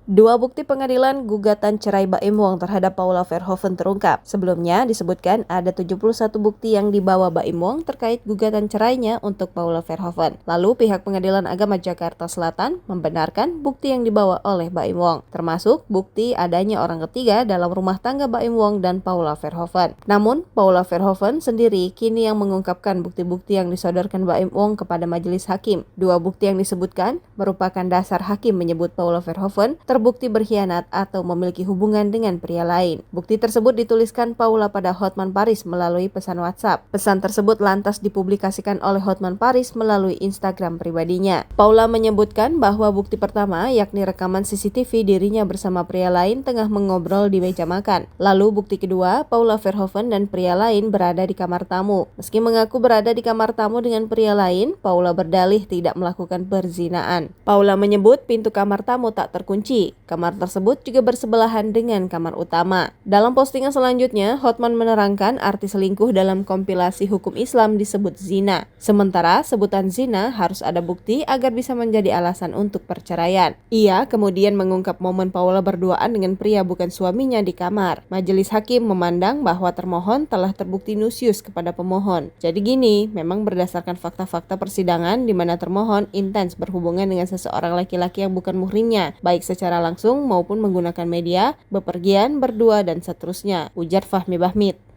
Dua bukti pengadilan gugatan cerai Baim Wong terhadap Paula Verhoeven terungkap. Sebelumnya disebutkan ada 71 bukti yang dibawa Baim Wong terkait gugatan cerainya untuk Paula Verhoeven. Lalu pihak Pengadilan Agama Jakarta Selatan membenarkan bukti yang dibawa oleh Baim Wong, termasuk bukti adanya orang ketiga dalam rumah tangga Baim Wong dan Paula Verhoeven. Namun, Paula Verhoeven sendiri kini yang mengungkapkan bukti-bukti yang disodorkan Baim Wong kepada majelis hakim. Dua bukti yang disebutkan merupakan dasar hakim menyebut Paula Verhoeven terbukti berkhianat atau memiliki hubungan dengan pria lain. Bukti tersebut dituliskan Paula pada Hotman Paris melalui pesan WhatsApp. Pesan tersebut lantas dipublikasikan oleh Hotman Paris melalui Instagram pribadinya. Paula menyebutkan bahwa bukti pertama yakni rekaman CCTV dirinya bersama pria lain tengah mengobrol di meja makan. Lalu bukti kedua, Paula Verhoeven dan pria lain berada di kamar tamu. Meski mengaku berada di kamar tamu dengan pria lain, Paula berdalih tidak melakukan perzinaan. Paula menyebut pintu kamar tamu tak terkunci. Kamar tersebut juga bersebelahan dengan kamar utama. Dalam postingan selanjutnya, Hotman menerangkan arti selingkuh dalam kompilasi hukum Islam disebut zina. Sementara sebutan zina harus ada bukti agar bisa menjadi alasan untuk perceraian. Ia kemudian mengungkap momen Paula berduaan dengan pria bukan suaminya di kamar. Majelis hakim memandang bahwa termohon telah terbukti nusyus kepada pemohon. Jadi gini, memang berdasarkan fakta-fakta persidangan di mana termohon intens berhubungan dengan seseorang laki-laki yang bukan muhrimnya, baik secara langsung maupun menggunakan media, bepergian, berdua, dan seterusnya, ujar Fahmi Bahmid.